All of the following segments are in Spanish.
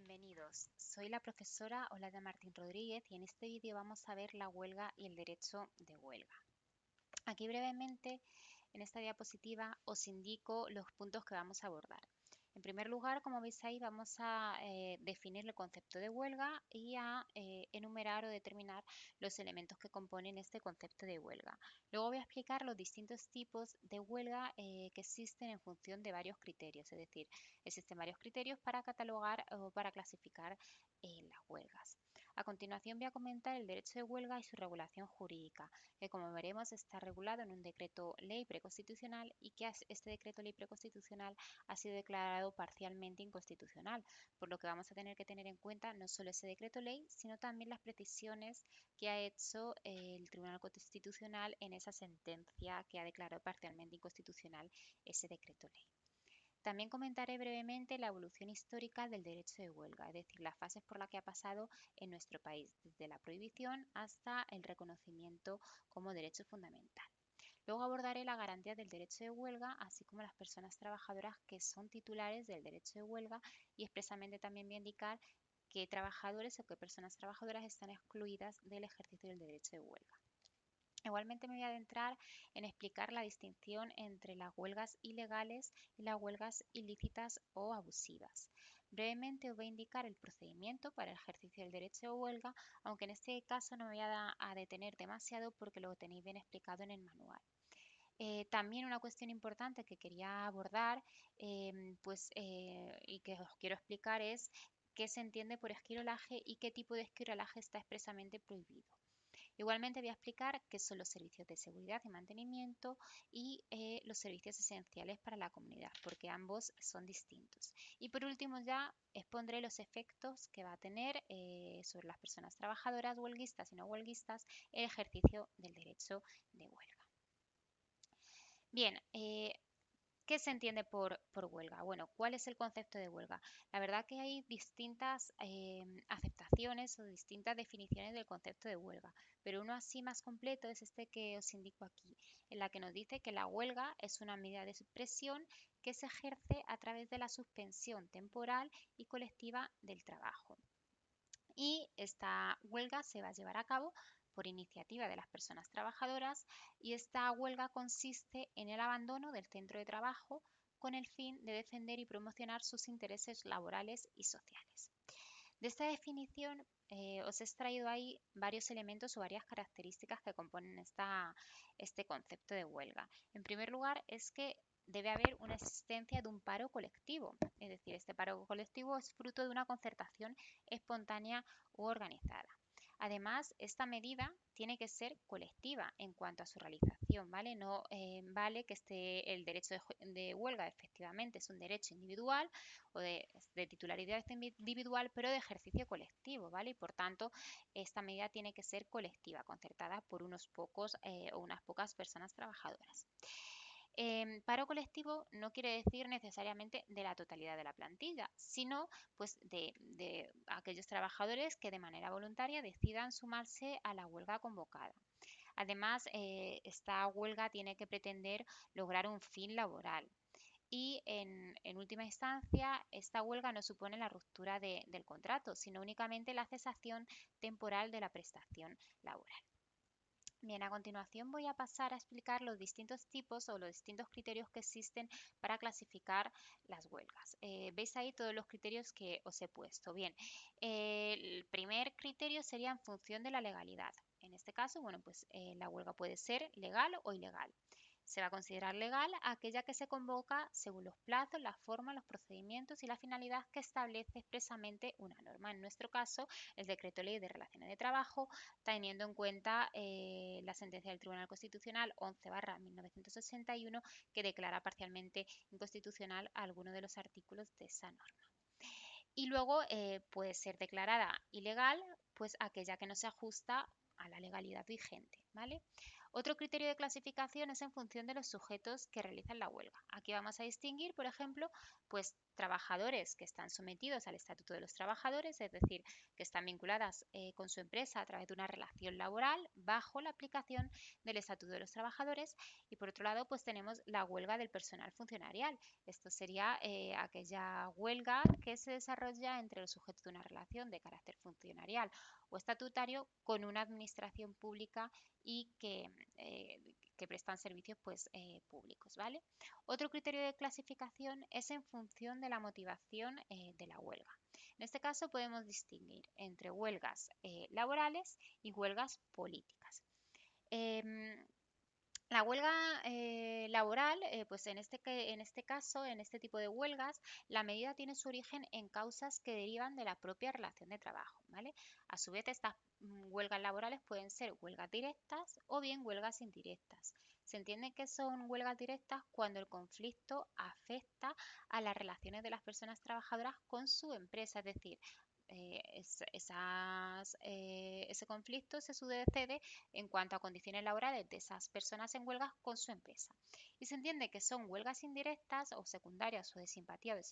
Bienvenidos, soy la profesora Olaya Martín Rodríguez y en este vídeo vamos a ver la huelga y el derecho de huelga. Aquí brevemente en esta diapositiva os indico los puntos que vamos a abordar. En primer lugar, como veis ahí, vamos a definir el concepto de huelga y a enumerar o determinar los elementos que componen este concepto de huelga. Luego voy a explicar los distintos tipos de huelga que existen en función de varios criterios, es decir, existen varios criterios para catalogar o para clasificar las huelgas. A continuación voy a comentar el derecho de huelga y su regulación jurídica, que como veremos está regulado en un decreto ley preconstitucional y que este decreto ley preconstitucional ha sido declarado parcialmente inconstitucional, por lo que vamos a tener que tener en cuenta no solo ese decreto ley, sino también las precisiones que ha hecho el Tribunal Constitucional en esa sentencia que ha declarado parcialmente inconstitucional ese decreto ley. También comentaré brevemente la evolución histórica del derecho de huelga, es decir, las fases por las que ha pasado en nuestro país, desde la prohibición hasta el reconocimiento como derecho fundamental. Luego abordaré la garantía del derecho de huelga, así como las personas trabajadoras que son titulares del derecho de huelga y expresamente también voy a indicar qué trabajadores o qué personas trabajadoras están excluidas del ejercicio del derecho de huelga. Igualmente me voy a adentrar en explicar la distinción entre las huelgas ilegales y las huelgas ilícitas o abusivas. Brevemente os voy a indicar el procedimiento para el ejercicio del derecho de huelga, aunque en este caso no me voy a detener demasiado porque lo tenéis bien explicado en el manual. También una cuestión importante que quería abordar y que os quiero explicar es qué se entiende por esquirolaje y qué tipo de esquirolaje está expresamente prohibido. Igualmente voy a explicar qué son los servicios de seguridad y mantenimiento y los servicios esenciales para la comunidad, porque ambos son distintos. Y por último ya expondré los efectos que va a tener sobre las personas trabajadoras, huelguistas y no huelguistas, el ejercicio del derecho de huelga. Bien, ¿qué se entiende por huelga? Bueno, ¿cuál es el concepto de huelga? La verdad que hay distintas aceptaciones o distintas definiciones del concepto de huelga, pero uno así más completo es este que os indico aquí, en la que nos dice que la huelga es una medida de presión que se ejerce a través de la suspensión temporal y colectiva del trabajo. Y esta huelga se va a llevar a cabo por iniciativa de las personas trabajadoras y esta huelga consiste en el abandono del centro de trabajo con el fin de defender y promocionar sus intereses laborales y sociales. De esta definición os he extraído ahí varios elementos o varias características que componen este concepto de huelga. En primer lugar, es que debe haber una existencia de un paro colectivo, es decir, este paro colectivo es fruto de una concertación espontánea u organizada. Además, esta medida tiene que ser colectiva en cuanto a su realización, ¿vale? No vale que el derecho de huelga efectivamente es un derecho individual o de titularidad individual, pero de ejercicio colectivo, ¿vale? Y por tanto, esta medida tiene que ser colectiva, concertada por unos pocos o unas pocas personas trabajadoras. Paro colectivo no quiere decir necesariamente de la totalidad de la plantilla, sino pues de aquellos trabajadores que de manera voluntaria decidan sumarse a la huelga convocada. Además, esta huelga tiene que pretender lograr un fin laboral. Y en última instancia, esta huelga no supone la ruptura del contrato, sino únicamente la cesación temporal de la prestación laboral. Bien, a continuación voy a pasar a explicar los distintos tipos o los distintos criterios que existen para clasificar las huelgas. Veis ahí todos los criterios que os he puesto. Bien, el primer criterio sería en función de la legalidad. En este caso, bueno, pues la huelga puede ser legal o ilegal. Se va a considerar legal aquella que se convoca según los plazos, la forma, los procedimientos y la finalidad que establece expresamente una norma. En nuestro caso, el Decreto Ley de Relaciones de Trabajo, teniendo en cuenta la sentencia del Tribunal Constitucional 11/1981, que declara parcialmente inconstitucional alguno de los artículos de esa norma. Y luego puede ser declarada ilegal, pues aquella que no se ajusta a la legalidad vigente, ¿vale? Otro criterio de clasificación es en función de los sujetos que realizan la huelga. Aquí vamos a distinguir, por ejemplo, pues trabajadores que están sometidos al Estatuto de los Trabajadores, es decir, que están vinculadas con su empresa a través de una relación laboral bajo la aplicación del Estatuto de los Trabajadores. Y por otro lado, pues tenemos la huelga del personal funcionarial. Esto sería aquella huelga que se desarrolla entre los sujetos de una relación de carácter funcionarial o estatutario con una administración pública y que prestan servicios pues, públicos, ¿vale? Otro criterio de clasificación es en función de la motivación de la huelga. En este caso podemos distinguir entre huelgas laborales y huelgas políticas. Em, la huelga laboral, pues en este caso, en este tipo de huelgas, la medida tiene su origen en causas que derivan de la propia relación de trabajo, ¿vale? A su vez, estas huelgas laborales pueden ser huelgas directas o bien huelgas indirectas. Se entiende que son huelgas directas cuando el conflicto afecta a las relaciones de las personas trabajadoras con su empresa, es decir, ese conflicto se sucede en cuanto a condiciones laborales de esas personas en huelga con su empresa. Y se entiende que son huelgas indirectas o secundarias o de simpatía o de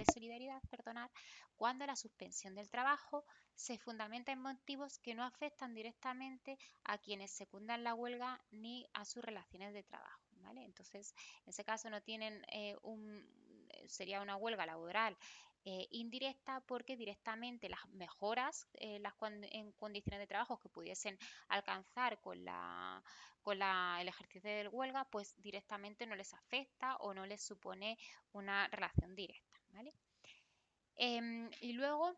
solidaridad, perdonar, cuando la suspensión del trabajo se fundamenta en motivos que no afectan directamente a quienes secundan la huelga ni a sus relaciones de trabajo, ¿vale? Entonces, en ese caso no tienen sería una huelga laboral indirecta porque directamente las mejoras en condiciones de trabajo que pudiesen alcanzar el ejercicio de huelga, pues directamente no les afecta o no les supone una relación directa, ¿vale? Y luego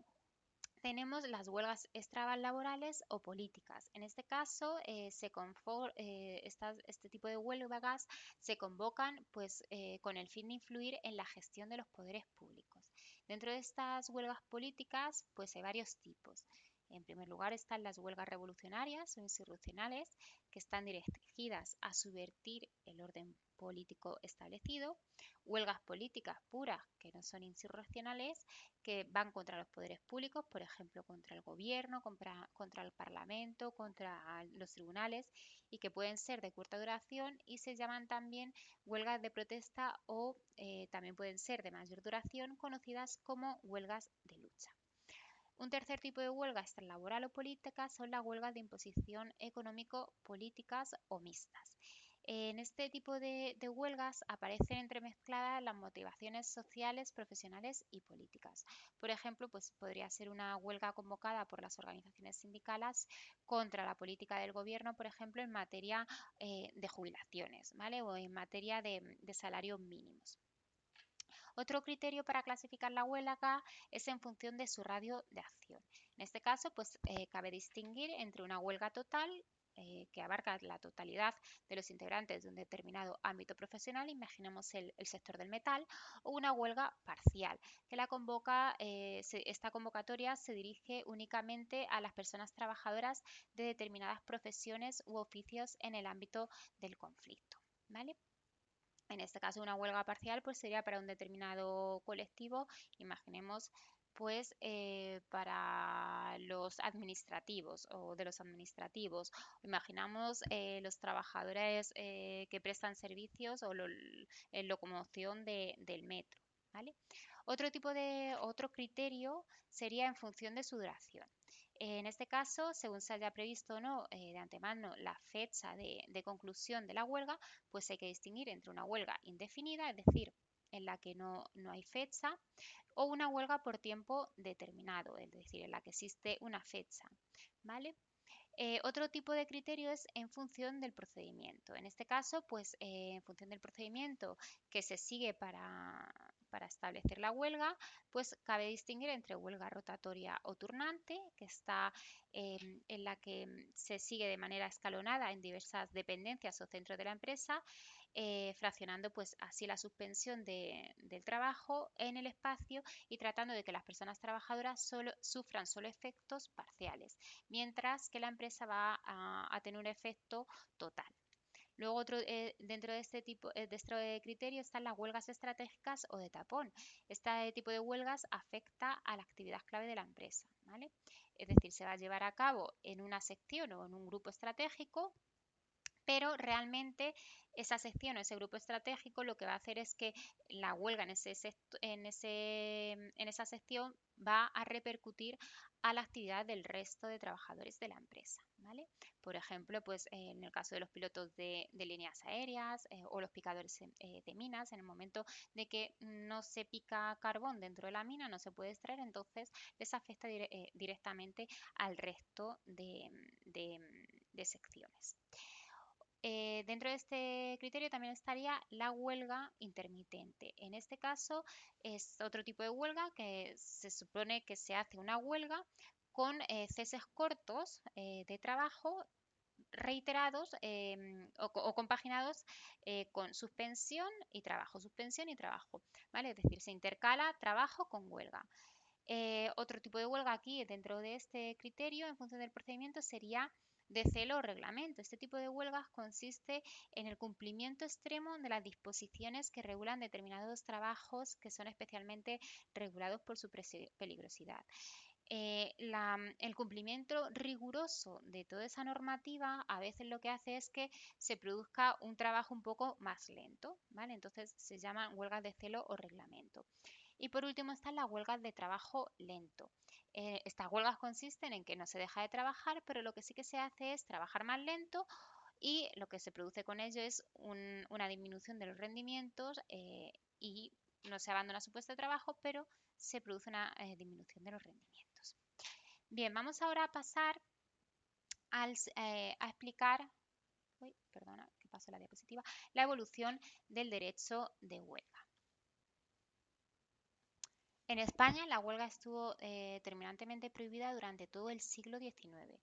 tenemos las huelgas extralaborales o políticas. En este caso, este tipo de huelgas se convocan pues, con el fin de influir en la gestión de los poderes públicos. Dentro de estas huelgas políticas, pues hay varios tipos. En primer lugar están las huelgas revolucionarias o insurreccionales, que están dirigidas a subvertir el orden político establecido. Huelgas políticas puras, que no son insurreccionales, que van contra los poderes públicos, por ejemplo, contra el gobierno, contra el parlamento, contra los tribunales, y que pueden ser de corta duración y se llaman también huelgas de protesta o también pueden ser de mayor duración, conocidas como huelgas de lucha. Un tercer tipo de huelga extralaboral o política son las huelgas de imposición económico-políticas o mixtas. En este tipo de huelgas aparecen entremezcladas las motivaciones sociales, profesionales y políticas. Por ejemplo, pues podría ser una huelga convocada por las organizaciones sindicales contra la política del gobierno, por ejemplo, en materia de jubilaciones, ¿vale? O en materia de salarios mínimos. Otro criterio para clasificar la huelga es en función de su radio de acción. En este caso, pues cabe distinguir entre una huelga total que abarca la totalidad de los integrantes de un determinado ámbito profesional, imaginemos el sector del metal, o una huelga parcial, que esta convocatoria se dirige únicamente a las personas trabajadoras de determinadas profesiones u oficios en el ámbito del conflicto, ¿vale? En este caso, una huelga parcial pues sería para un determinado colectivo, imaginemos pues para los administrativos o de los administrativos. Imaginamos los trabajadores que prestan servicios o en locomoción del metro, ¿vale? Otro criterio sería en función de su duración. En este caso, según se haya previsto o no de antemano la fecha de conclusión de la huelga, pues hay que distinguir entre una huelga indefinida, es decir, en la que no hay fecha, o una huelga por tiempo determinado, es decir, en la que existe una fecha, ¿vale? Otro tipo de criterio es en función del procedimiento. En este caso, pues en función del procedimiento que se sigue para establecer la huelga, pues cabe distinguir entre huelga rotatoria o turnante, que está en la que se sigue de manera escalonada en diversas dependencias o centros de la empresa, fraccionando pues así la suspensión del trabajo en el espacio y tratando de que las personas trabajadoras sufran solo efectos parciales, mientras que la empresa va a tener un efecto total. Luego, dentro de este criterio están las huelgas estratégicas o de tapón. Este tipo de huelgas afecta a la actividad clave de la empresa, ¿vale? Es decir, se va a llevar a cabo en una sección o en un grupo estratégico, pero realmente esa sección o ese grupo estratégico lo que va a hacer es que la huelga en esa sección va a repercutir a la actividad del resto de trabajadores de la empresa, ¿vale? Por ejemplo, pues en el caso de los pilotos de líneas aéreas o los picadores de minas, en el momento de que no se pica carbón dentro de la mina, no se puede extraer, entonces les afecta directamente al resto de secciones. Dentro de este criterio también estaría la huelga intermitente. En este caso es otro tipo de huelga que se supone que se hace una huelga con ceses cortos de trabajo reiterados o compaginados con suspensión y trabajo, ¿vale? Es decir, se intercala trabajo con huelga. Otro tipo de huelga aquí dentro de este criterio, en función del procedimiento, sería de celo o reglamento. Este tipo de huelgas consiste en el cumplimiento extremo de las disposiciones que regulan determinados trabajos que son especialmente regulados por su peligrosidad. El cumplimiento riguroso de toda esa normativa a veces lo que hace es que se produzca un trabajo un poco más lento, ¿vale? Entonces se llaman huelgas de celo o reglamento. Y por último están las huelgas de trabajo lento. Estas huelgas consisten en que no se deja de trabajar, pero lo que sí que se hace es trabajar más lento y lo que se produce con ello es una disminución de los rendimientos y no se abandona su puesto de trabajo, pero se produce una disminución de los rendimientos. Bien, vamos ahora a pasar a explicar, perdona, que paso la diapositiva, la evolución del derecho de huelga. En España la huelga estuvo terminantemente prohibida durante todo el siglo XIX,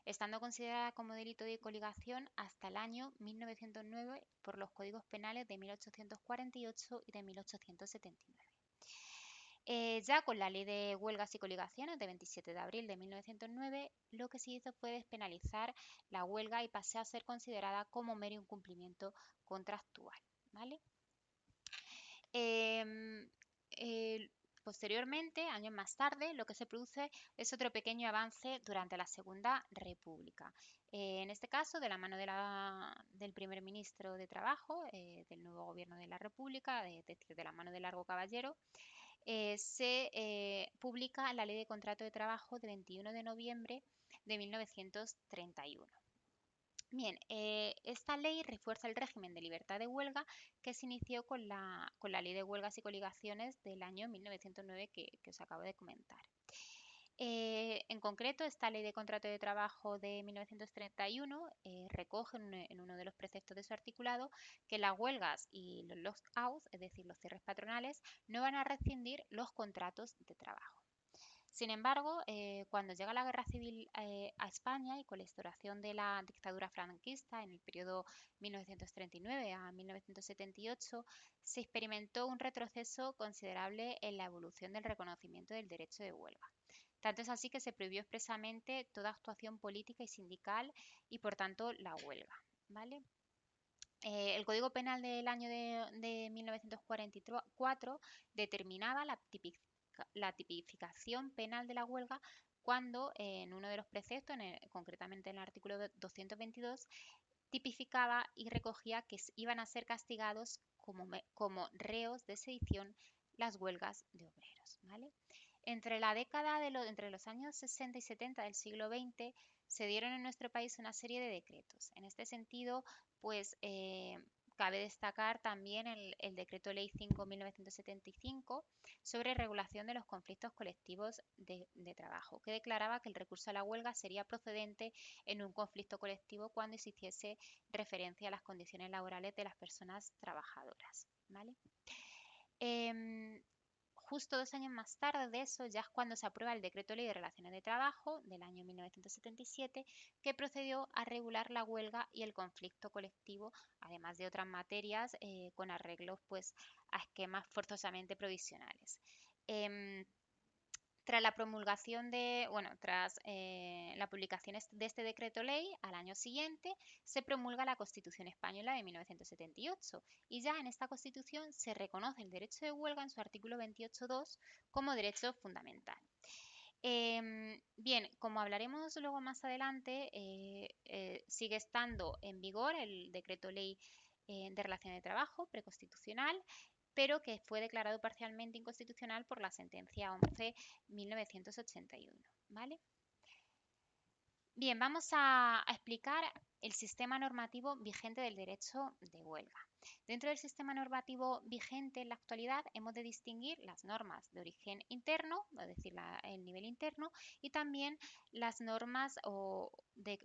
estando considerada como delito de coligación hasta el año 1909 por los códigos penales de 1848 y de 1879. Ya con la Ley de Huelgas y Coligaciones de 27 de abril de 1909, lo que se hizo fue despenalizar la huelga y pasó a ser considerada como mero incumplimiento contractual, ¿vale? Posteriormente, años más tarde, lo que se produce es otro pequeño avance durante la Segunda República. En este caso, de la mano del primer ministro de Trabajo del nuevo gobierno de la República, es decir, de la mano de Largo Caballero, se publica la Ley de Contrato de Trabajo de 21 de noviembre de 1931. Bien, esta ley refuerza el régimen de libertad de huelga que se inició con la Ley de Huelgas y Coligaciones del año 1909 que os acabo de comentar. En concreto, esta Ley de Contrato de Trabajo de 1931 recoge en uno de los preceptos de su articulado que las huelgas y los lockouts, es decir, los cierres patronales, no van a rescindir los contratos de trabajo. Sin embargo, cuando llega la guerra civil a España y con la instauración de la dictadura franquista en el periodo 1939 a 1978, se experimentó un retroceso considerable en la evolución del reconocimiento del derecho de huelga. Tanto es así que se prohibió expresamente toda actuación política y sindical y, por tanto, la huelga, ¿vale? El Código Penal del año de 1944 determinaba la tipificación penal de la huelga cuando en uno de los preceptos, concretamente en el artículo 222, tipificaba y recogía que iban a ser castigados como reos de sedición las huelgas de obreros, ¿vale? Entre los años 60 y 70 del siglo XX se dieron en nuestro país una serie de decretos. En este sentido, pues cabe destacar también el Decreto Ley 5/1975 sobre regulación de los conflictos colectivos de trabajo, que declaraba que el recurso a la huelga sería procedente en un conflicto colectivo cuando se hiciese referencia a las condiciones laborales de las personas trabajadoras, ¿vale? Justo 2 años más tarde de eso, ya es cuando se aprueba el Decreto Ley de Relaciones de Trabajo del año 1977, que procedió a regular la huelga y el conflicto colectivo, además de otras materias, con arreglos pues, a esquemas forzosamente provisionales. Tras la promulgación tras la publicación de este decreto ley, al año siguiente se promulga la Constitución Española de 1978 y ya en esta Constitución se reconoce el derecho de huelga en su artículo 28.2 como derecho fundamental. Bien, como hablaremos luego más adelante, sigue estando en vigor el decreto ley de relaciones de trabajo preconstitucional, pero que fue declarado parcialmente inconstitucional por la sentencia 11-1981, ¿vale? Bien, vamos a explicar el sistema normativo vigente del derecho de huelga. Dentro del sistema normativo vigente en la actualidad hemos de distinguir las normas de origen interno, es decir, el nivel interno, y también las normas, de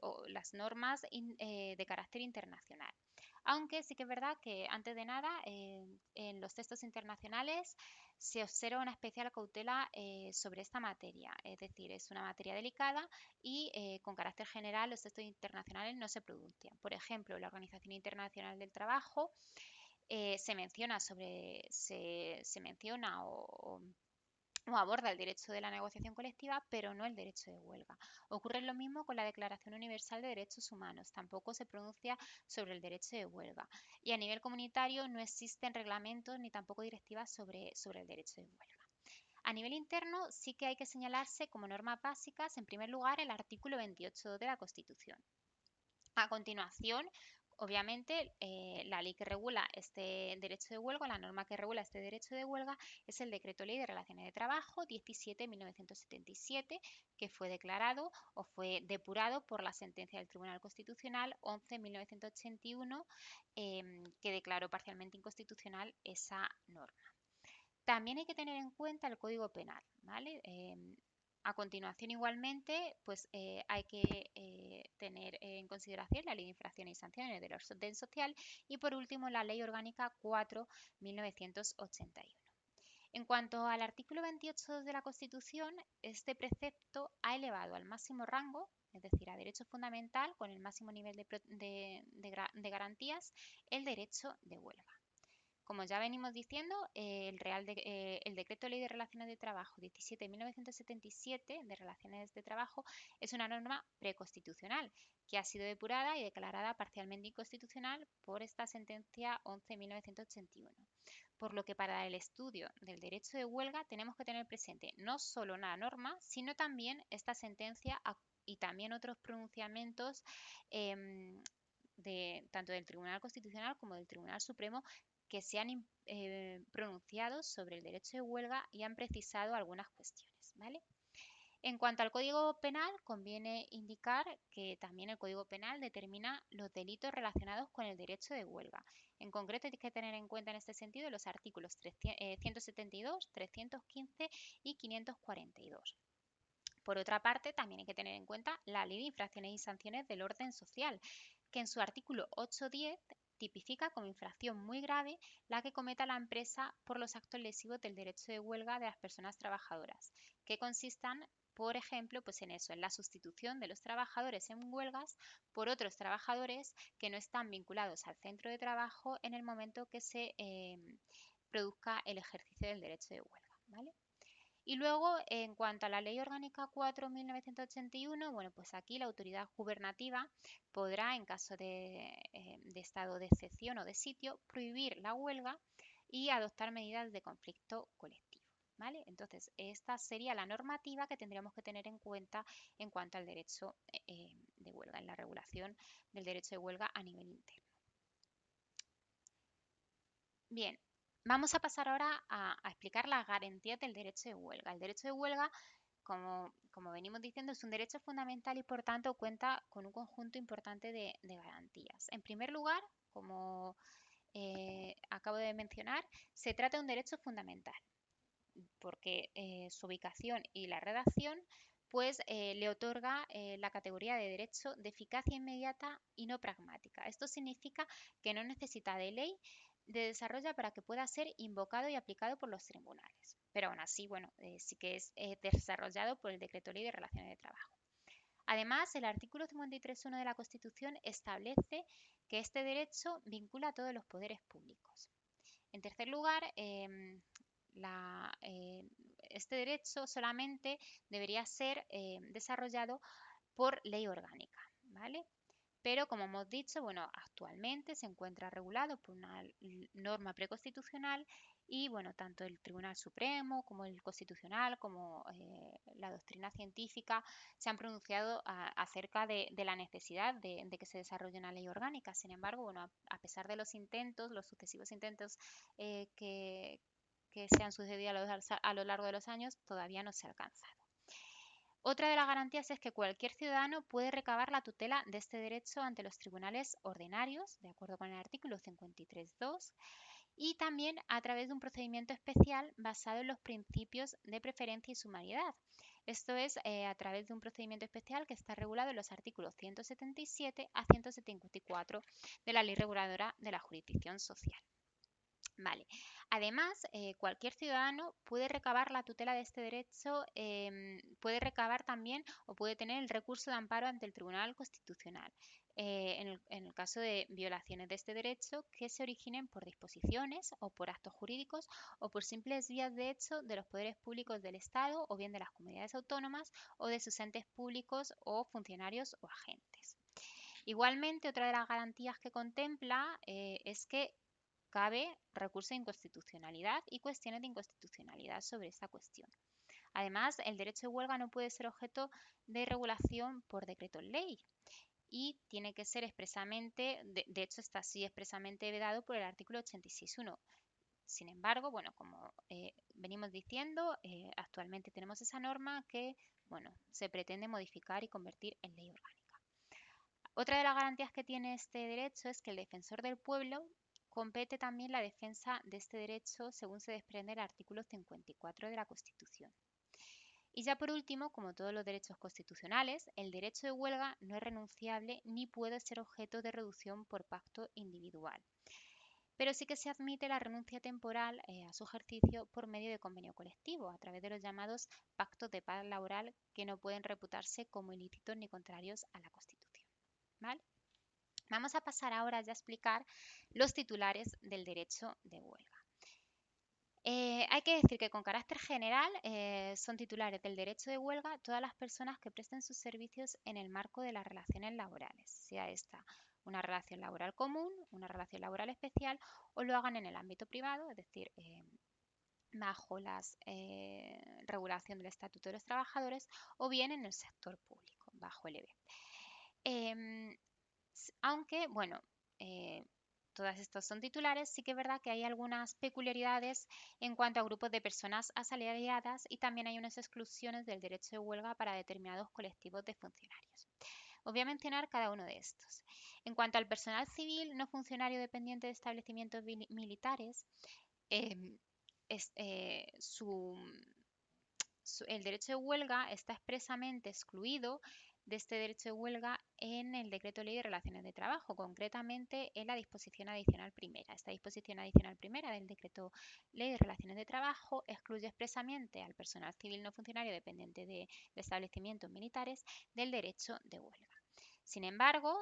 carácter internacional. Aunque sí que es verdad que antes de nada en los textos internacionales se observa una especial cautela sobre esta materia, es decir, es una materia delicada y con carácter general los textos internacionales no se pronuncian. Por ejemplo, la Organización Internacional del Trabajo se menciona o aborda el derecho de la negociación colectiva, pero no el derecho de huelga. Ocurre lo mismo con la Declaración Universal de Derechos Humanos, tampoco se pronuncia sobre el derecho de huelga. Y a nivel comunitario no existen reglamentos ni tampoco directivas sobre el derecho de huelga. A nivel interno sí que hay que señalarse como normas básicas, en primer lugar, el artículo 28 de la Constitución. A continuación, obviamente, la ley que regula este derecho de huelga, la norma que regula este derecho de huelga, es el Decreto Ley de Relaciones de Trabajo 17-1977, que fue declarado o fue depurado por la sentencia del Tribunal Constitucional 11-1981, que declaró parcialmente inconstitucional esa norma. También hay que tener en cuenta el Código Penal, ¿vale? A continuación, igualmente, pues hay que tener en consideración la Ley de Infracciones y Sanciones del Orden Social y, por último, la Ley Orgánica 4-1981. En cuanto al artículo 28 de la Constitución, este precepto ha elevado al máximo rango, es decir, a derecho fundamental con el máximo nivel de garantías, el derecho de huelga. Como ya venimos diciendo, el Decreto Ley de Relaciones de Trabajo 17-1977 de Relaciones de Trabajo es una norma preconstitucional que ha sido depurada y declarada parcialmente inconstitucional por esta sentencia 11-1981. Por lo que para el estudio del derecho de huelga tenemos que tener presente no solo una norma, sino también esta sentencia y también otros pronunciamientos tanto del Tribunal Constitucional como del Tribunal Supremo que se han pronunciado sobre el derecho de huelga y han precisado algunas cuestiones, ¿vale? En cuanto al Código Penal, conviene indicar que también el Código Penal determina los delitos relacionados con el derecho de huelga. En concreto, hay que tener en cuenta en este sentido los artículos 172, 315 y 542. Por otra parte, también hay que tener en cuenta la Ley de Infracciones y Sanciones del Orden Social, que en su artículo 8.10 tipifica como infracción muy grave la que cometa la empresa por los actos lesivos del derecho de huelga de las personas trabajadoras, que consistan, por ejemplo, pues en eso, en la sustitución de los trabajadores en huelgas por otros trabajadores que no están vinculados al centro de trabajo en el momento que se produzca el ejercicio del derecho de huelga, ¿vale? Y luego, en cuanto a la Ley Orgánica 4-1981, bueno, pues aquí la autoridad gubernativa podrá, en caso de estado de excepción o de sitio, prohibir la huelga y adoptar medidas de conflicto colectivo, ¿vale? Entonces, esta sería la normativa que tendríamos que tener en cuenta en cuanto al derecho de huelga, en la regulación del derecho de huelga a nivel interno. Bien, vamos a pasar ahora a explicar las garantías del derecho de huelga. El derecho de huelga, como venimos diciendo, es un derecho fundamental y por tanto cuenta con un conjunto importante de garantías. En primer lugar, como acabo de mencionar, se trata de un derecho fundamental porque su ubicación y la redacción pues le otorga la categoría de derecho de eficacia inmediata y no pragmática. Esto significa que no necesita de ley de desarrollo para que pueda ser invocado y aplicado por los tribunales. Pero aún así, bueno, sí que es desarrollado por el Decreto Ley de Relaciones de Trabajo. Además, el artículo 53.1 de la Constitución establece que este derecho vincula a todos los poderes públicos. En tercer lugar, este derecho solamente debería ser desarrollado por ley orgánica, ¿vale? Pero como hemos dicho, bueno, actualmente se encuentra regulado por una norma preconstitucional y bueno, tanto el Tribunal Supremo como el Constitucional, como la doctrina científica, se han pronunciado acerca de la necesidad de que se desarrolle una ley orgánica. Sin embargo, bueno, a pesar de los intentos, los sucesivos intentos que se han sucedido a lo largo de los años, todavía no se ha alcanzado. Otra de las garantías es que cualquier ciudadano puede recabar la tutela de este derecho ante los tribunales ordinarios, de acuerdo con el artículo 53.2, y también a través de un procedimiento especial basado en los principios de preferencia y sumariedad. Esto es a través de un procedimiento especial que está regulado en los artículos 177 a 174 de la Ley Reguladora de la Jurisdicción Social. Vale. Además, cualquier ciudadano puede recabar la tutela de este derecho, puede recabar también o puede tener el recurso de amparo ante el Tribunal Constitucional en el caso de violaciones de este derecho que se originen por disposiciones o por actos jurídicos o por simples vías de hecho de los poderes públicos del Estado o bien de las comunidades autónomas o de sus entes públicos o funcionarios o agentes. Igualmente, otra de las garantías que contempla es que cabe recurso de inconstitucionalidad y cuestiones de inconstitucionalidad sobre esta cuestión. Además, el derecho de huelga no puede ser objeto de regulación por decreto ley y tiene que ser expresamente, de hecho está así expresamente vedado por el artículo 86.1. Sin embargo, bueno, como venimos diciendo, actualmente tenemos esa norma que, bueno, se pretende modificar y convertir en ley orgánica. Otra de las garantías que tiene este derecho es que el defensor del pueblo compete también la defensa de este derecho según se desprende el artículo 54 de la Constitución. Y ya por último, como todos los derechos constitucionales, el derecho de huelga no es renunciable ni puede ser objeto de reducción por pacto individual. Pero sí que se admite la renuncia temporal a su ejercicio por medio de convenio colectivo, a través de los llamados pactos de paz laboral que no pueden reputarse como ilícitos ni contrarios a la Constitución. ¿Vale? Vamos a pasar ahora ya a explicar los titulares del derecho de huelga. Hay que decir que con carácter general son titulares del derecho de huelga todas las personas que presten sus servicios en el marco de las relaciones laborales, sea esta una relación laboral común, una relación laboral especial o lo hagan en el ámbito privado, es decir, bajo la regulación del Estatuto de los Trabajadores o bien en el sector público, bajo el EB. Aunque, bueno, todas estas son titulares, sí que es verdad que hay algunas peculiaridades en cuanto a grupos de personas asalariadas y también hay unas exclusiones del derecho de huelga para determinados colectivos de funcionarios. Os voy a mencionar cada uno de estos. En cuanto al personal civil no funcionario dependiente de establecimientos militares, eh, el derecho de huelga está expresamente excluido de este derecho de huelga en el Decreto Ley de Relaciones de Trabajo, concretamente en la disposición adicional primera. Esta disposición adicional primera del Decreto Ley de Relaciones de Trabajo excluye expresamente al personal civil no funcionario dependiente de establecimientos militares del derecho de huelga. Sin embargo,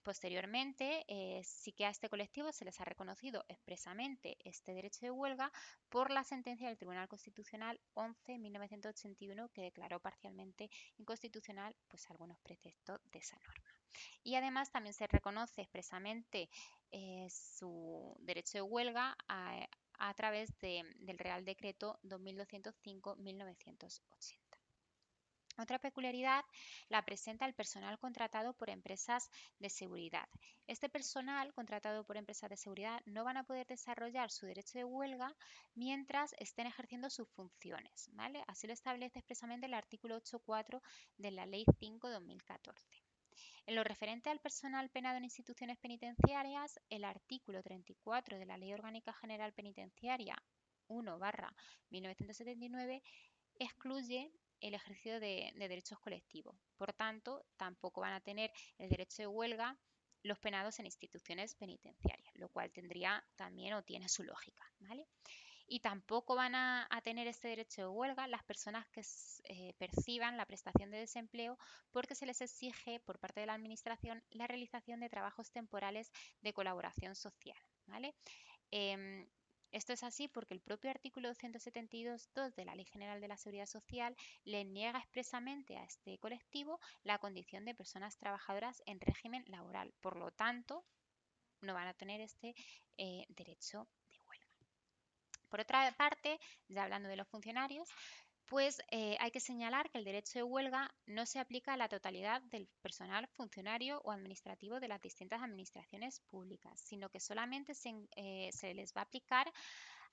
posteriormente, sí que a este colectivo se les ha reconocido expresamente este derecho de huelga por la sentencia del Tribunal Constitucional 11-1981 que declaró parcialmente inconstitucional pues, algunos preceptos de esa norma. Y además también se reconoce expresamente su derecho de huelga a través del Real Decreto 2205-1980. Otra peculiaridad la presenta el personal contratado por empresas de seguridad. Este personal contratado por empresas de seguridad no van a poder desarrollar su derecho de huelga mientras estén ejerciendo sus funciones, ¿vale? Así lo establece expresamente el artículo 8.4 de la Ley 5/2014. En lo referente al personal penado en instituciones penitenciarias, el artículo 34 de la Ley Orgánica General Penitenciaria 1/1979 excluye el ejercicio de derechos colectivos. Por tanto, tampoco van a tener el derecho de huelga los penados en instituciones penitenciarias, lo cual tendría también o tiene su lógica, ¿vale? Y tampoco van a tener este derecho de huelga las personas que perciban la prestación de desempleo porque se les exige por parte de la Administración la realización de trabajos temporales de colaboración social, ¿vale? Esto es así porque el propio artículo 172.2 de la Ley General de la Seguridad Social le niega expresamente a este colectivo la condición de personas trabajadoras en régimen laboral. Por lo tanto, no van a tener este derecho de huelga. Por otra parte, ya hablando de los funcionarios, pues hay que señalar que el derecho de huelga no se aplica a la totalidad del personal funcionario o administrativo de las distintas administraciones públicas, sino que solamente se les va a aplicar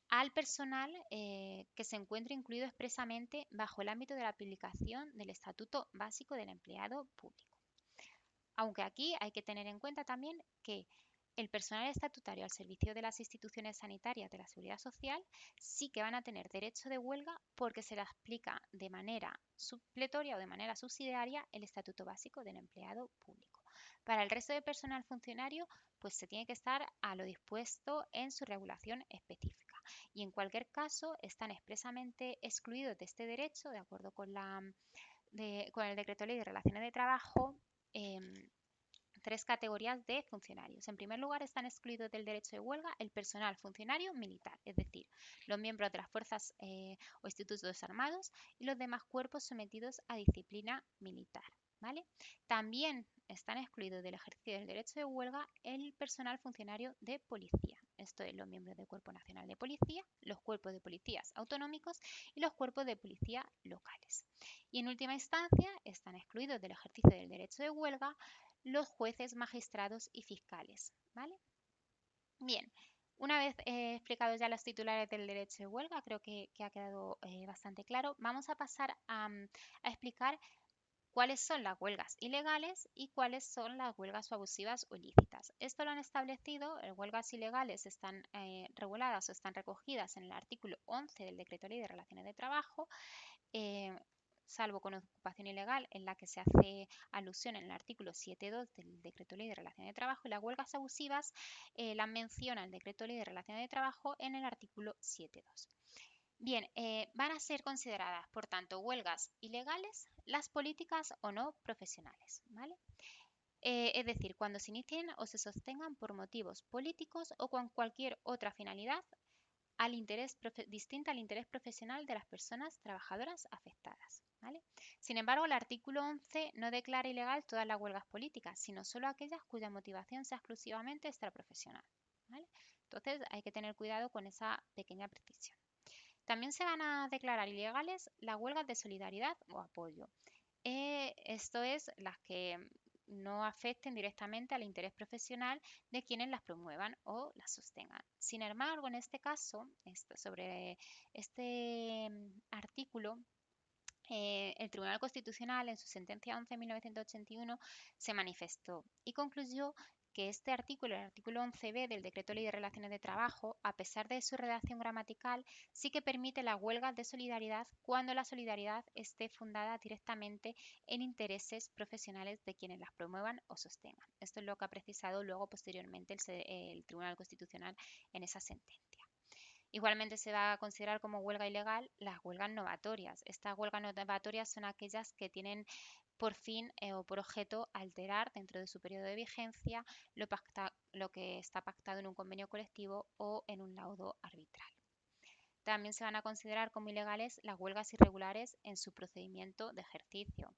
al personal que se encuentre incluido expresamente bajo el ámbito de la aplicación del Estatuto Básico del Empleado Público. Aunque aquí hay que tener en cuenta también que el personal estatutario al servicio de las instituciones sanitarias de la Seguridad Social sí que van a tener derecho de huelga porque se les aplica de manera supletoria o de manera subsidiaria el Estatuto Básico del Empleado Público. Para el resto de personal funcionario, pues se tiene que estar a lo dispuesto en su regulación específica. Y en cualquier caso, están expresamente excluidos de este derecho, de acuerdo con el Decreto Ley de Relaciones de Trabajo, tres categorías de funcionarios. En primer lugar, están excluidos del derecho de huelga el personal funcionario militar, es decir, los miembros de las fuerzas o institutos armados y los demás cuerpos sometidos a disciplina militar. ¿Vale? También están excluidos del ejercicio del derecho de huelga el personal funcionario de policía, esto es, los miembros del Cuerpo Nacional de Policía, los cuerpos de policías autonómicos y los cuerpos de policía locales. Y en última instancia, están excluidos del ejercicio del derecho de huelga los jueces, magistrados y fiscales. ¿Vale? Bien, una vez explicados ya los titulares del derecho de huelga, creo que ha quedado bastante claro, vamos a pasar a explicar cuáles son las huelgas ilegales y cuáles son las huelgas abusivas o ilícitas. Esto lo han establecido, huelgas ilegales están reguladas o están recogidas en el artículo 11 del Decreto Ley de Relaciones de Trabajo, salvo con ocupación ilegal, en la que se hace alusión en el artículo 7.2 del Decreto Ley de Relaciones de Trabajo, y las huelgas abusivas las menciona el Decreto Ley de Relaciones de Trabajo en el artículo 7.2. Bien, van a ser consideradas, por tanto, huelgas ilegales las políticas o no profesionales, ¿vale? Es decir, cuando se inicien o se sostengan por motivos políticos o con cualquier otra finalidad distinta al interés profesional de las personas trabajadoras afectadas. ¿Vale? Sin embargo, el artículo 11 no declara ilegal todas las huelgas políticas, sino solo aquellas cuya motivación sea exclusivamente extraprofesional. ¿Vale? Entonces hay que tener cuidado con esa pequeña precisión. También se van a declarar ilegales las huelgas de solidaridad o apoyo. Esto es, las que no afecten directamente al interés profesional de quienes las promuevan o las sostengan. Sin embargo, en este caso, sobre este artículo, el Tribunal Constitucional, en su sentencia 11/1981, se manifestó y concluyó que este artículo, el artículo 11b del Decreto Ley de Relaciones de Trabajo, a pesar de su redacción gramatical, sí que permite la huelga de solidaridad cuando la solidaridad esté fundada directamente en intereses profesionales de quienes las promuevan o sostengan. Esto es lo que ha precisado luego posteriormente el Tribunal Constitucional en esa sentencia. Igualmente se va a considerar como huelga ilegal las huelgas novatorias. Estas huelgas novatorias son aquellas que tienen por fin o por objeto alterar dentro de su periodo de vigencia lo que está pactado en un convenio colectivo o en un laudo arbitral. También se van a considerar como ilegales las huelgas irregulares en su procedimiento de ejercicio.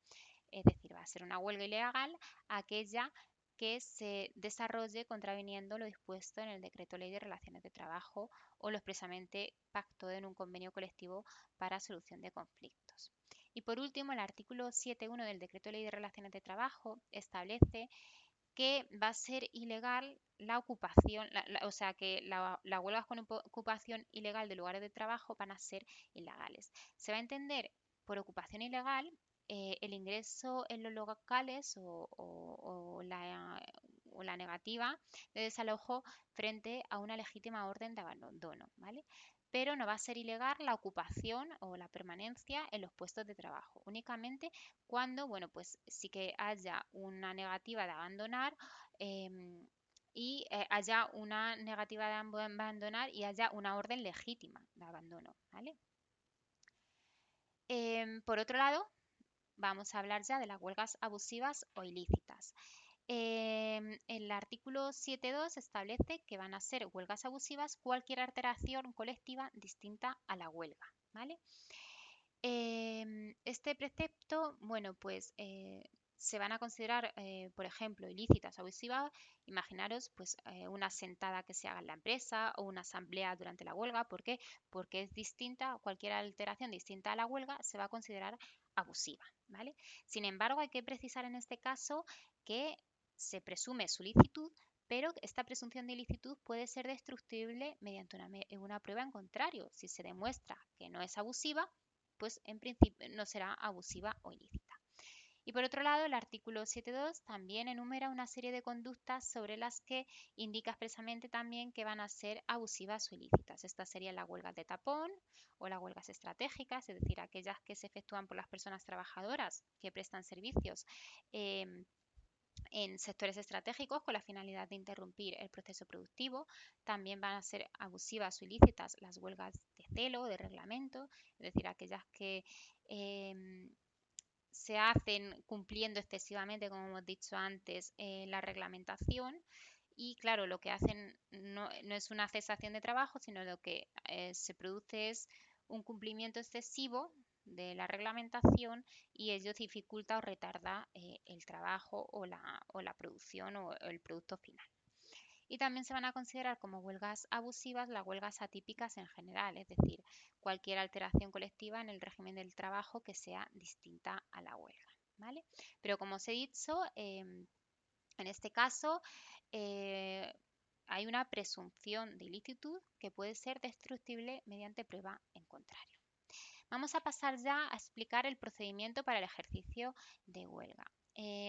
Es decir, va a ser una huelga ilegal aquella que se desarrolle contraviniendo lo dispuesto en el Decreto Ley de Relaciones de Trabajo o lo expresamente pactado en un convenio colectivo para solución de conflictos. Y por último, el artículo 7.1 del Decreto Ley de Relaciones de Trabajo establece que va a ser ilegal la ocupación, o sea que las huelgas con ocupación ilegal de lugares de trabajo van a ser ilegales. Se va a entender por ocupación ilegal el ingreso en los locales o la negativa de desalojo frente a una legítima orden de abandono, ¿vale? Pero no va a ser ilegal la ocupación o la permanencia en los puestos de trabajo, únicamente cuando, bueno, pues sí que haya una negativa de abandonar y haya una negativa de abandonar y haya una orden legítima de abandono, ¿vale? Por otro lado, vamos a hablar ya de las huelgas abusivas o ilícitas. El artículo 7.2 establece que van a ser huelgas abusivas cualquier alteración colectiva distinta a la huelga, ¿vale? Este precepto, bueno, pues se van a considerar, por ejemplo, ilícitas o abusivas. Imaginaros pues una sentada que se haga en la empresa o una asamblea durante la huelga. ¿Por qué? Porque es distinta, cualquier alteración distinta a la huelga se va a considerar abusiva, ¿vale? Sin embargo, hay que precisar en este caso que se presume su licitud, pero esta presunción de ilicitud puede ser destructible mediante una prueba en contrario. Si se demuestra que no es abusiva, pues en principio no será abusiva o ilícita. Y por otro lado, el artículo 7.2 también enumera una serie de conductas sobre las que indica expresamente también que van a ser abusivas o ilícitas. Estas serían las huelgas de tapón o las huelgas estratégicas, es decir, aquellas que se efectúan por las personas trabajadoras que prestan servicios en sectores estratégicos con la finalidad de interrumpir el proceso productivo. También van a ser abusivas o ilícitas las huelgas de celo, de reglamento, es decir, aquellas que se hacen cumpliendo excesivamente, como hemos dicho antes, la reglamentación. Y claro, lo que hacen no es una cesación de trabajo, sino lo que se produce es un cumplimiento excesivo de la reglamentación y ello dificulta o retarda el trabajo o la producción o el producto final. Y también se van a considerar como huelgas abusivas las huelgas atípicas en general, es decir, cualquier alteración colectiva en el régimen del trabajo que sea distinta a la huelga, ¿vale? Pero como os he dicho, en este caso hay una presunción de ilicitud que puede ser destructible mediante prueba en contrario. Vamos a pasar ya a explicar el procedimiento para el ejercicio de huelga.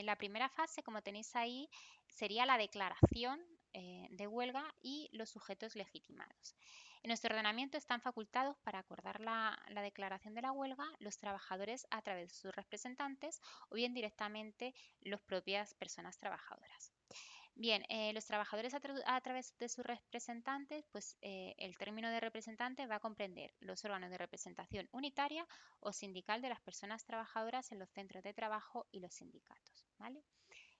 La primera fase, como tenéis ahí, sería la declaración de huelga y los sujetos legitimados. En nuestro ordenamiento están facultados para acordar la declaración de la huelga los trabajadores a través de sus representantes o bien directamente las propias personas trabajadoras. Bien, los trabajadores a través de sus representantes, pues el término de representante va a comprender los órganos de representación unitaria o sindical de las personas trabajadoras en los centros de trabajo y los sindicatos, ¿vale?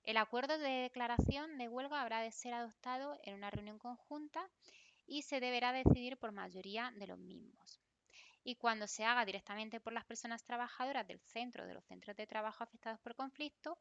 El acuerdo de declaración de huelga habrá de ser adoptado en una reunión conjunta y se deberá decidir por mayoría de los mismos. Y cuando se haga directamente por las personas trabajadoras del centro o de los centros de trabajo afectados por conflicto,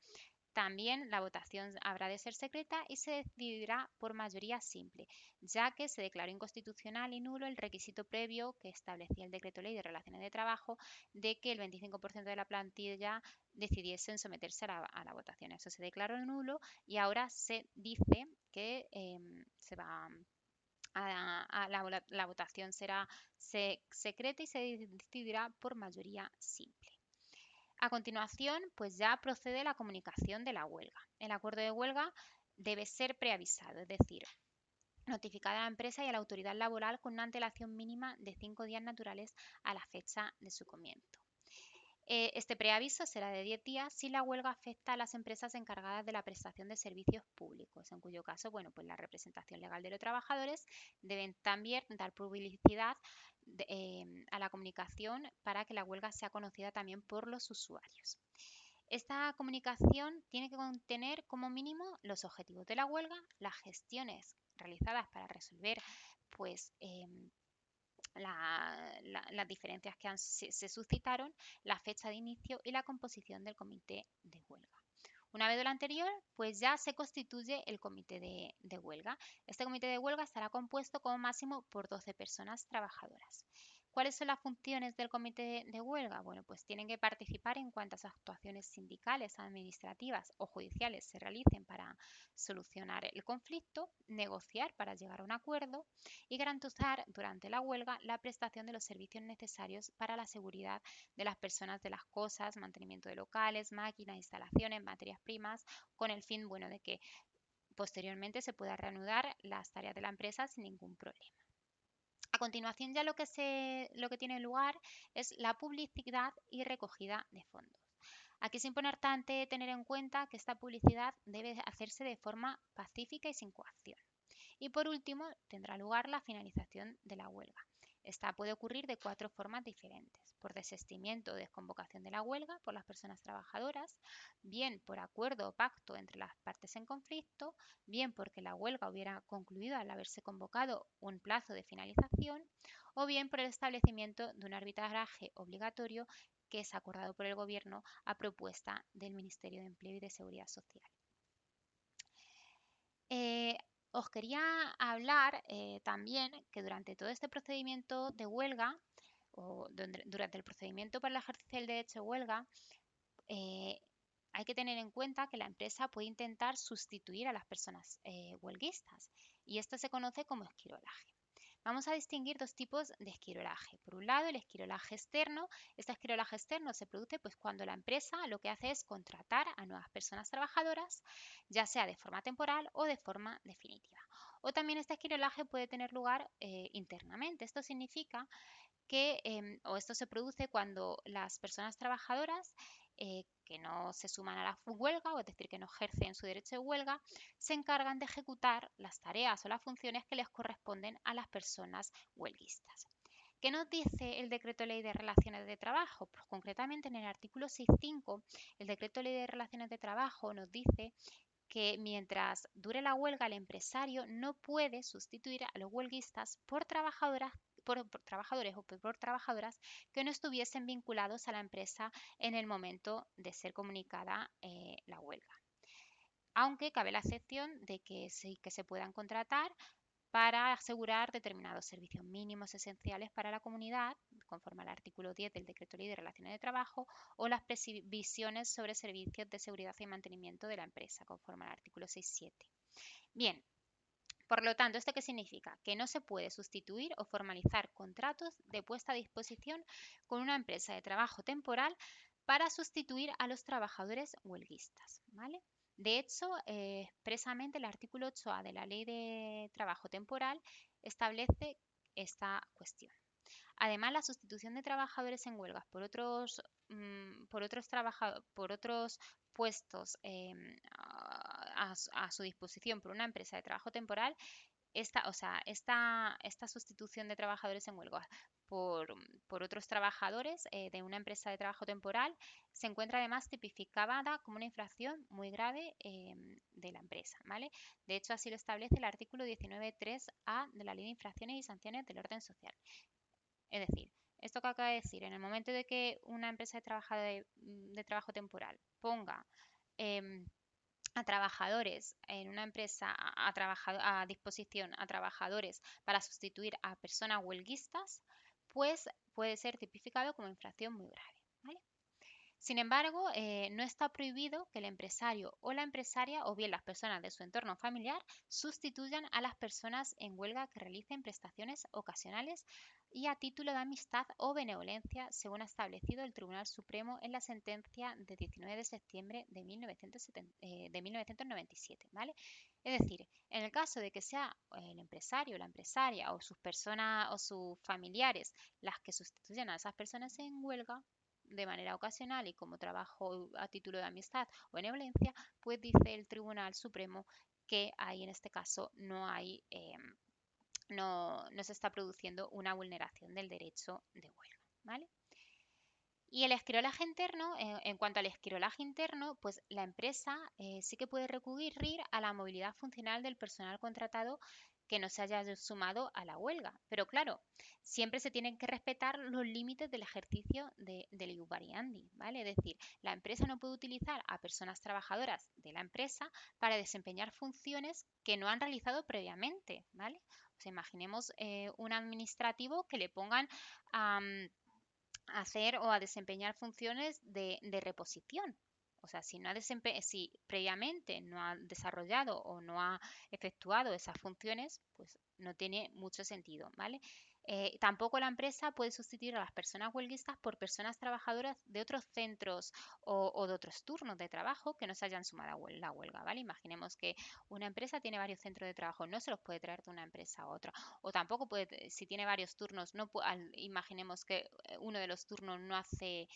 también la votación habrá de ser secreta y se decidirá por mayoría simple, ya que se declaró inconstitucional y nulo el requisito previo que establecía el Decreto Ley de Relaciones de Trabajo de que el 25% de la plantilla decidiesen someterse a la votación. Eso se declaró nulo y ahora se dice que se va la votación será secreta y se decidirá por mayoría simple. A continuación, pues ya procede la comunicación de la huelga. El acuerdo de huelga debe ser preavisado, es decir, notificada a la empresa y a la autoridad laboral con una antelación mínima de 5 días naturales a la fecha de su comienzo. Este preaviso será de 10 días si la huelga afecta a las empresas encargadas de la prestación de servicios públicos, en cuyo caso, bueno, pues la representación legal de los trabajadores deben también dar publicidad a la comunicación para que la huelga sea conocida también por los usuarios. Esta comunicación tiene que contener como mínimo los objetivos de la huelga, las gestiones realizadas para resolver pues, las diferencias que se suscitaron, la fecha de inicio y la composición del comité de huelga. Una vez de lo anterior, pues ya se constituye el comité de huelga. Este comité de huelga estará compuesto como máximo por 12 personas trabajadoras. ¿Cuáles son las funciones del comité de huelga? Bueno, pues tienen que participar en cuantas actuaciones sindicales, administrativas o judiciales se realicen para solucionar el conflicto, negociar para llegar a un acuerdo y garantizar durante la huelga la prestación de los servicios necesarios para la seguridad de las personas, de las cosas, mantenimiento de locales, máquinas, instalaciones, materias primas, con el fin, bueno, de que posteriormente se pueda reanudar las tareas de la empresa sin ningún problema. A continuación ya lo que tiene lugar es la publicidad y recogida de fondos. Aquí es importante tener en cuenta que esta publicidad debe hacerse de forma pacífica y sin coacción. Y por último, tendrá lugar la finalización de la huelga. Esta puede ocurrir de 4 formas diferentes: por desistimiento o desconvocación de la huelga por las personas trabajadoras, bien por acuerdo o pacto entre las partes en conflicto, bien porque la huelga hubiera concluido al haberse convocado un plazo de finalización, o bien por el establecimiento de un arbitraje obligatorio que es acordado por el Gobierno a propuesta del Ministerio de Empleo y de Seguridad Social. Os quería hablar también que durante todo este procedimiento de huelga o durante el procedimiento para el ejercicio del derecho de huelga, hay que tener en cuenta que la empresa puede intentar sustituir a las personas huelguistas y esto se conoce como esquirolaje. Vamos a distinguir dos tipos de esquirolaje. Por un lado, el esquirolaje externo. Este esquirolaje externo se produce pues, cuando la empresa lo que hace es contratar a nuevas personas trabajadoras, ya sea de forma temporal o de forma definitiva. O también este esquirolaje puede tener lugar internamente. Esto significa que, o esto se produce cuando las personas trabajadoras que no se suman a la huelga, o es decir, que no ejercen su derecho de huelga, se encargan de ejecutar las tareas o las funciones que les corresponden a las personas huelguistas. ¿Qué nos dice el Decreto Ley de Relaciones de Trabajo? Pues concretamente en el artículo 6.5, el Decreto Ley de Relaciones de Trabajo nos dice que mientras dure la huelga, el empresario no puede sustituir a los huelguistas por trabajadores o por trabajadoras que no estuviesen vinculados a la empresa en el momento de ser comunicada la huelga. Aunque cabe la excepción de que sí que se puedan contratar para asegurar determinados servicios mínimos esenciales para la comunidad, conforme al artículo 10 del Decreto Ley de Relaciones de Trabajo, o las previsiones sobre servicios de seguridad y mantenimiento de la empresa, conforme al artículo 6.7. Bien, por lo tanto, ¿esto qué significa? Que no se puede sustituir o formalizar contratos de puesta a disposición con una empresa de trabajo temporal para sustituir a los trabajadores huelguistas, ¿vale? De hecho, expresamente el artículo 8A de la Ley de Trabajo Temporal establece esta cuestión. Además, la sustitución de trabajadores en huelgas por otros puestos a su disposición por una empresa de trabajo temporal, esta sustitución de trabajadores en huelga por otros trabajadores de una empresa de trabajo temporal se encuentra además tipificada como una infracción muy grave de la empresa, ¿vale? De hecho, así lo establece el artículo 19.3a de la Ley de Infracciones y Sanciones del Orden Social. Es decir, esto que acaba de decir, en el momento de que una empresa de trabajo temporal ponga a trabajadores en una empresa a disposición a trabajadores para sustituir a personas huelguistas, pues puede ser tipificado como infracción muy grave, ¿vale? Sin embargo, no está prohibido que el empresario o la empresaria o bien las personas de su entorno familiar sustituyan a las personas en huelga que realicen prestaciones ocasionales y a título de amistad o benevolencia, según ha establecido el Tribunal Supremo en la sentencia de 19 de septiembre de 1997, ¿vale? Es decir, en el caso de que sea el empresario, la empresaria o sus personas o sus familiares las que sustituyan a esas personas en huelga, de manera ocasional y como trabajo a título de amistad o benevolencia, pues dice el Tribunal Supremo que ahí en este caso no se está produciendo una vulneración del derecho de huelga, ¿vale? Y el esquirolaje interno, en cuanto al esquirolaje interno, pues la empresa sí que puede recurrir a la movilidad funcional del personal contratado que no se haya sumado a la huelga. Pero claro, siempre se tienen que respetar los límites del ejercicio del ius variandi, ¿vale? Es decir, la empresa no puede utilizar a personas trabajadoras de la empresa para desempeñar funciones que no han realizado previamente, ¿vale? O sea, imaginemos un administrativo que le pongan a hacer o a desempeñar funciones de reposición. O sea, si previamente no ha desarrollado o no ha efectuado esas funciones, pues no tiene mucho sentido, ¿vale? Tampoco la empresa puede sustituir a las personas huelguistas por personas trabajadoras de otros centros o de otros turnos de trabajo que no se hayan sumado a la huelga, ¿vale? Imaginemos que una empresa tiene varios centros de trabajo, no se los puede traer de una empresa a otra, o tampoco puede, si tiene varios turnos, no imaginemos que uno de los turnos no hace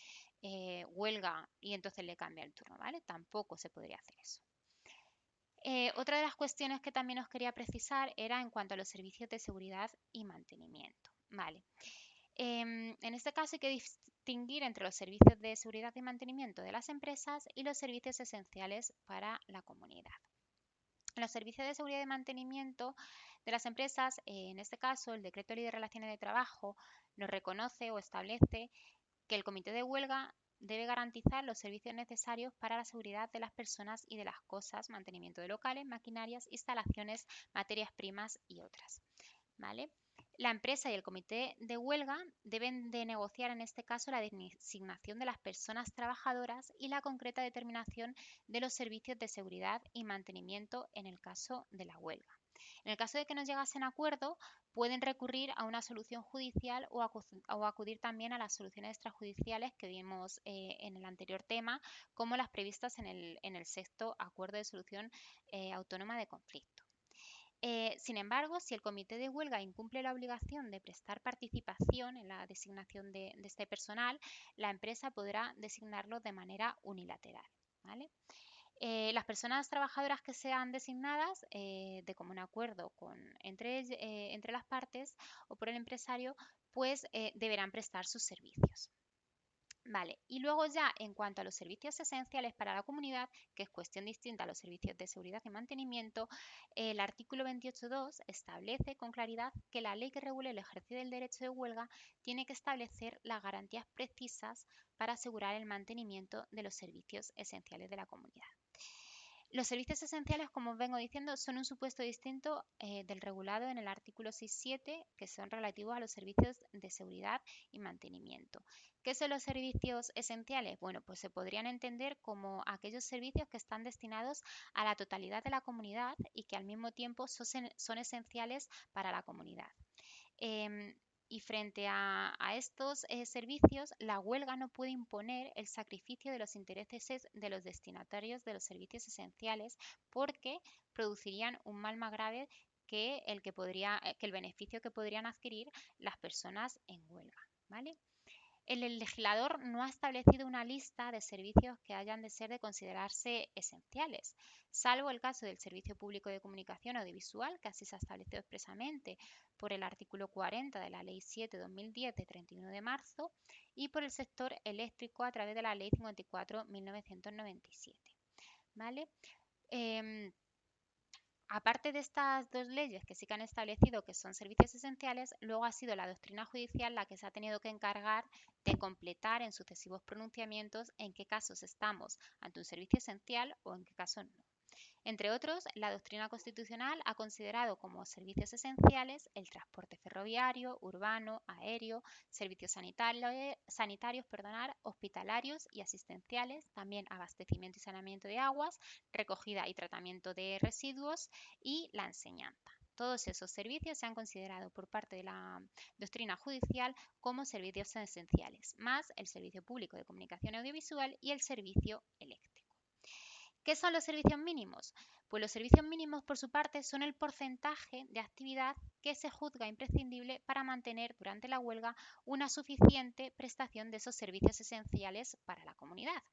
huelga y entonces le cambia el turno, ¿vale? Tampoco se podría hacer eso. Otra de las cuestiones que también os quería precisar era en cuanto a los servicios de seguridad y mantenimiento, ¿vale? En este caso hay que distinguir entre los servicios de seguridad y mantenimiento de las empresas y los servicios esenciales para la comunidad. Los servicios de seguridad y mantenimiento de las empresas, en este caso el Decreto Ley de Relaciones de Trabajo nos reconoce o establece que el comité de huelga debe garantizar los servicios necesarios para la seguridad de las personas y de las cosas, mantenimiento de locales, maquinarias, instalaciones, materias primas y otras. ¿Vale? La empresa y el comité de huelga deben de negociar en este caso la designación de las personas trabajadoras y la concreta determinación de los servicios de seguridad y mantenimiento en el caso de la huelga. En el caso de que no llegasen a acuerdo, pueden recurrir a una solución judicial o acudir también a las soluciones extrajudiciales que vimos en el anterior tema, como las previstas en el sexto acuerdo de solución autónoma de conflicto. Sin embargo, si el comité de huelga incumple la obligación de prestar participación en la designación de este personal, la empresa podrá designarlo de manera unilateral. ¿Vale? Las personas trabajadoras que sean designadas de común acuerdo entre las partes o por el empresario, pues deberán prestar sus servicios. Vale, y luego ya en cuanto a los servicios esenciales para la comunidad, que es cuestión distinta a los servicios de seguridad y mantenimiento, el artículo 28.2 establece con claridad que la ley que regule el ejercicio del derecho de huelga tiene que establecer las garantías precisas para asegurar el mantenimiento de los servicios esenciales de la comunidad. Los servicios esenciales, como os vengo diciendo, son un supuesto distinto del regulado en el artículo 6.7, que son relativos a los servicios de seguridad y mantenimiento. ¿Qué son los servicios esenciales? Bueno, pues se podrían entender como aquellos servicios que están destinados a la totalidad de la comunidad y que al mismo tiempo son esenciales para la comunidad. Y frente a estos servicios, la huelga no puede imponer el sacrificio de los intereses de los destinatarios de los servicios esenciales porque producirían un mal más grave que el beneficio que podrían adquirir las personas en huelga. ¿Vale? El legislador no ha establecido una lista de servicios que hayan de ser de considerarse esenciales, salvo el caso del Servicio Público de Comunicación Audiovisual, que así se ha establecido expresamente por el artículo 40 de la Ley 7/2010 de 31 de marzo y por el sector eléctrico a través de la Ley 54/1997. ¿Vale? Aparte de estas dos leyes que sí que han establecido que son servicios esenciales, luego ha sido la doctrina judicial la que se ha tenido que encargar de completar en sucesivos pronunciamientos en qué casos estamos ante un servicio esencial o en qué casos no. Entre otros, la doctrina constitucional ha considerado como servicios esenciales el transporte ferroviario, urbano, aéreo, servicios sanitarios, hospitalarios y asistenciales, también abastecimiento y saneamiento de aguas, recogida y tratamiento de residuos y la enseñanza. Todos esos servicios se han considerado por parte de la doctrina judicial como servicios esenciales, más el servicio público de comunicación audiovisual y el servicio eléctrico. ¿Qué son los servicios mínimos? Pues los servicios mínimos, por su parte, son el porcentaje de actividad que se juzga imprescindible para mantener durante la huelga una suficiente prestación de esos servicios esenciales para la comunidad.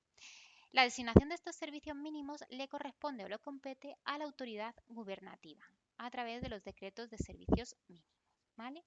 La designación de estos servicios mínimos le corresponde o le compete a la autoridad gubernativa a través de los decretos de servicios mínimos. ¿Vale?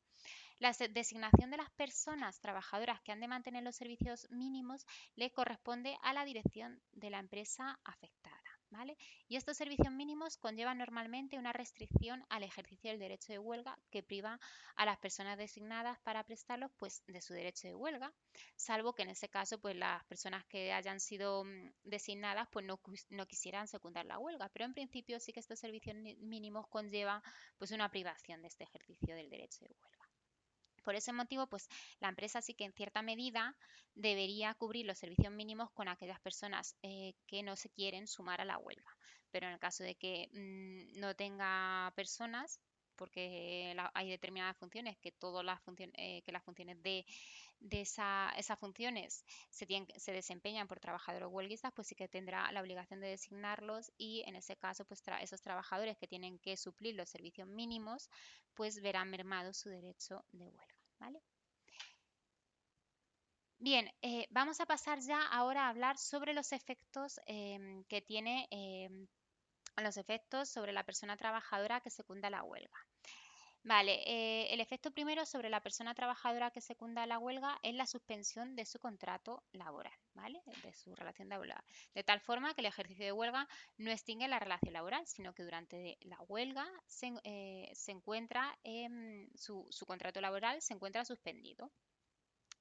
La designación de las personas trabajadoras que han de mantener los servicios mínimos le corresponde a la dirección de la empresa afectada. ¿Vale? Y estos servicios mínimos conllevan normalmente una restricción al ejercicio del derecho de huelga que priva a las personas designadas para prestarlos pues, de su derecho de huelga, salvo que en ese caso pues, las personas que hayan sido designadas pues, no quisieran secundar la huelga. Pero en principio sí que estos servicios mínimos conllevan pues, una privación de este ejercicio del derecho de huelga. Por ese motivo, pues la empresa sí que en cierta medida debería cubrir los servicios mínimos con aquellas personas que no se quieren sumar a la huelga. Pero en el caso de que no tenga personas, porque hay determinadas funciones que las funciones de esas funciones se desempeñan por trabajadores huelguistas, pues sí que tendrá la obligación de designarlos y en ese caso, pues esos trabajadores que tienen que suplir los servicios mínimos, pues verán mermado su derecho de huelga. ¿Vale? Bien, vamos a pasar ya ahora a hablar sobre los efectos que tiene los efectos sobre la persona trabajadora que secunda la huelga. Vale, el efecto primero sobre la persona trabajadora que secunda la huelga es la suspensión de su contrato laboral, ¿vale? De su relación laboral. De tal forma que el ejercicio de huelga no extingue la relación laboral, sino que durante la huelga se encuentra, su contrato laboral se encuentra suspendido.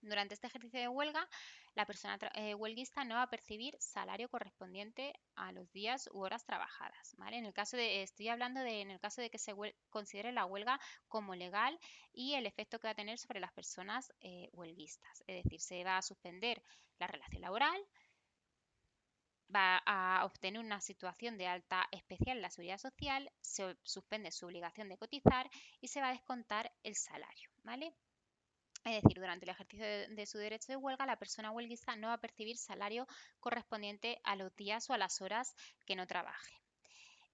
Durante este ejercicio de huelga, la persona huelguista no va a percibir salario correspondiente a los días u horas trabajadas, ¿vale? En el caso de, estoy hablando de, en el caso de que se considere la huelga como legal y el efecto que va a tener sobre las personas huelguistas. Es decir, se va a suspender la relación laboral, va a obtener una situación de alta especial en la seguridad social, se suspende su obligación de cotizar y se va a descontar el salario, ¿vale? Es decir, durante el ejercicio de su derecho de huelga, la persona huelguista no va a percibir salario correspondiente a los días o a las horas que no trabaje.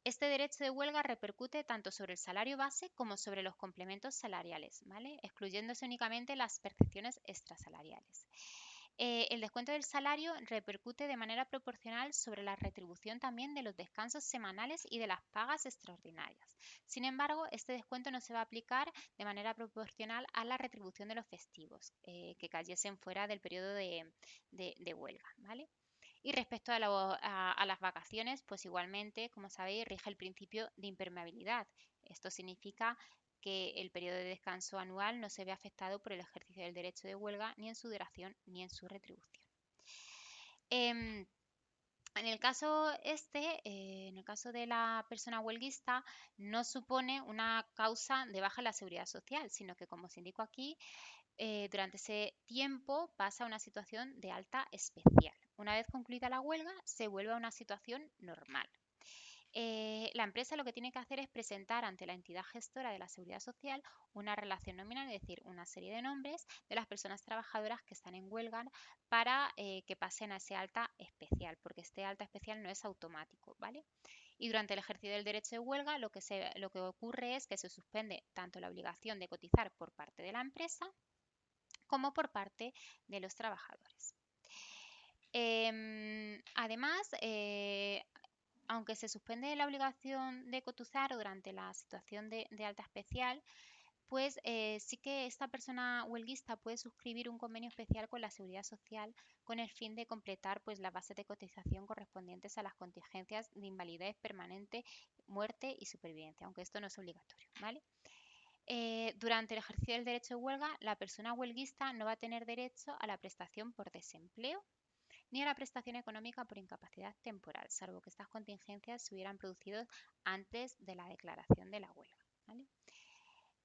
Este derecho de huelga repercute tanto sobre el salario base como sobre los complementos salariales, ¿vale? Excluyéndose únicamente las percepciones extrasalariales. El descuento del salario repercute de manera proporcional sobre la retribución también de los descansos semanales y de las pagas extraordinarias. Sin embargo, este descuento no se va a aplicar de manera proporcional a la retribución de los festivos que cayesen fuera del periodo de huelga, ¿vale? Y respecto a las vacaciones, pues igualmente, como sabéis, rige el principio de impermeabilidad. Esto significa que el periodo de descanso anual no se ve afectado por el ejercicio del derecho de huelga ni en su duración ni en su retribución. Em, en el caso de la persona huelguista, no supone una causa de baja en la seguridad social, sino que, como os indico aquí, durante ese tiempo pasa a una situación de alta especial. Una vez concluida la huelga, se vuelve a una situación normal. La empresa lo que tiene que hacer es presentar ante la entidad gestora de la seguridad social una relación nominal, es decir, una serie de nombres de las personas trabajadoras que están en huelga para que pasen a ese alta especial, porque este alta especial no es automático, ¿vale? Y durante el ejercicio del derecho de huelga lo que ocurre es que se suspende tanto la obligación de cotizar por parte de la empresa como por parte de los trabajadores. Además, aunque se suspende la obligación de cotizar durante la situación de alta especial, pues sí que esta persona huelguista puede suscribir un convenio especial con la Seguridad Social con el fin de completar pues las bases de cotización correspondientes a las contingencias de invalidez permanente, muerte y supervivencia, aunque esto no es obligatorio, ¿vale? Durante el ejercicio del derecho de huelga, la persona huelguista no va a tener derecho a la prestación por desempleo ni a la prestación económica por incapacidad temporal, salvo que estas contingencias se hubieran producido antes de la declaración de la huelga, ¿vale?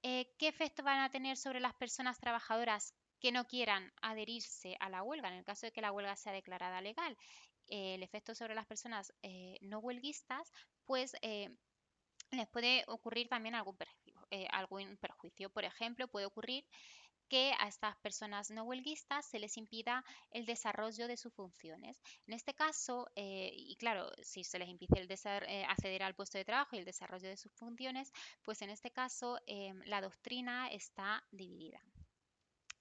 ¿Qué efecto van a tener sobre las personas trabajadoras que no quieran adherirse a la huelga en el caso de que la huelga sea declarada legal? El efecto sobre las personas no huelguistas, pues les puede ocurrir también algún perjuicio. Por ejemplo, puede ocurrir que a estas personas no huelguistas se les impida el desarrollo de sus funciones. En este caso, y claro, si se les impide acceder al puesto de trabajo y el desarrollo de sus funciones, pues en este caso la doctrina está dividida.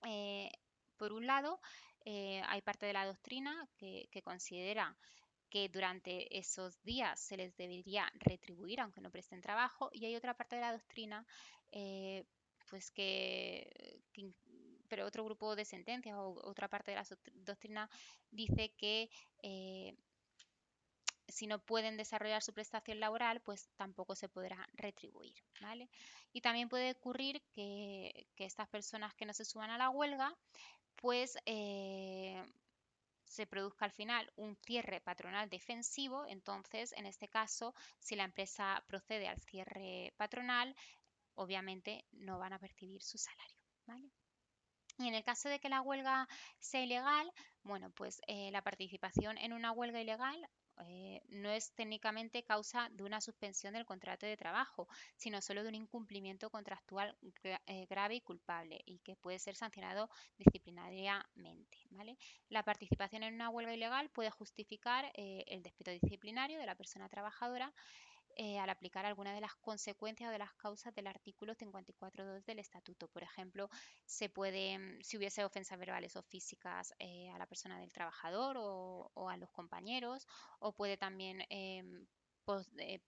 Eh, por un lado, hay parte de la doctrina que considera que durante esos días se les debería retribuir aunque no presten trabajo y hay otra parte de la doctrina eh, pues pero otro grupo de sentencias o otra parte de la doctrina dice que si no pueden desarrollar su prestación laboral, pues tampoco se podrá retribuir, ¿vale? Y también puede ocurrir que estas personas que no se suban a la huelga, pues se produzca al final un cierre patronal defensivo, entonces en este caso, si la empresa procede al cierre patronal, obviamente no van a percibir su salario, ¿vale? Y en el caso de que la huelga sea ilegal, bueno, pues la participación en una huelga ilegal no es técnicamente causa de una suspensión del contrato de trabajo, sino solo de un incumplimiento contractual grave y culpable y que puede ser sancionado disciplinariamente, ¿vale? La participación en una huelga ilegal puede justificar el despido disciplinario de la persona trabajadora al aplicar alguna de las consecuencias o de las causas del artículo 54.2 del estatuto. Por ejemplo, si hubiese ofensas verbales o físicas a la persona del trabajador o a los compañeros, o puede también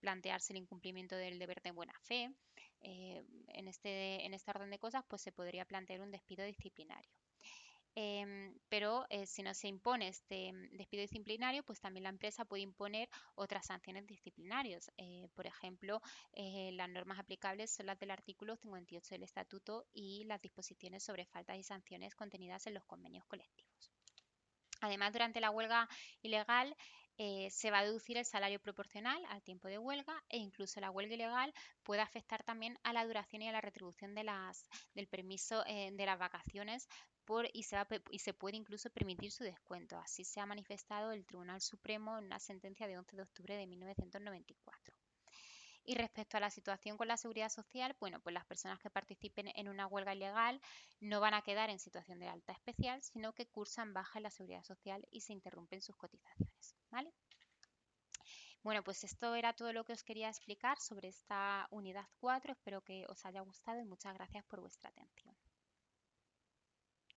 plantearse el incumplimiento del deber de buena fe. En esta orden de cosas, pues se podría plantear un despido disciplinario. Pero si no se impone este despido disciplinario, pues también la empresa puede imponer otras sanciones disciplinarias. Por ejemplo, las normas aplicables son las del artículo 58 del Estatuto y las disposiciones sobre faltas y sanciones contenidas en los convenios colectivos. Además, durante la huelga ilegal se va a deducir el salario proporcional al tiempo de huelga, e incluso la huelga ilegal puede afectar también a la duración y a la retribución del permiso de las vacaciones y se puede incluso permitir su descuento. Así se ha manifestado el Tribunal Supremo en una sentencia de 11 de octubre de 1994. Y respecto a la situación con la seguridad social, bueno, pues las personas que participen en una huelga ilegal no van a quedar en situación de alta especial, sino que cursan baja en la seguridad social y se interrumpen sus cotizaciones, ¿vale? Bueno, pues esto era todo lo que os quería explicar sobre esta unidad 4. Espero que os haya gustado y muchas gracias por vuestra atención.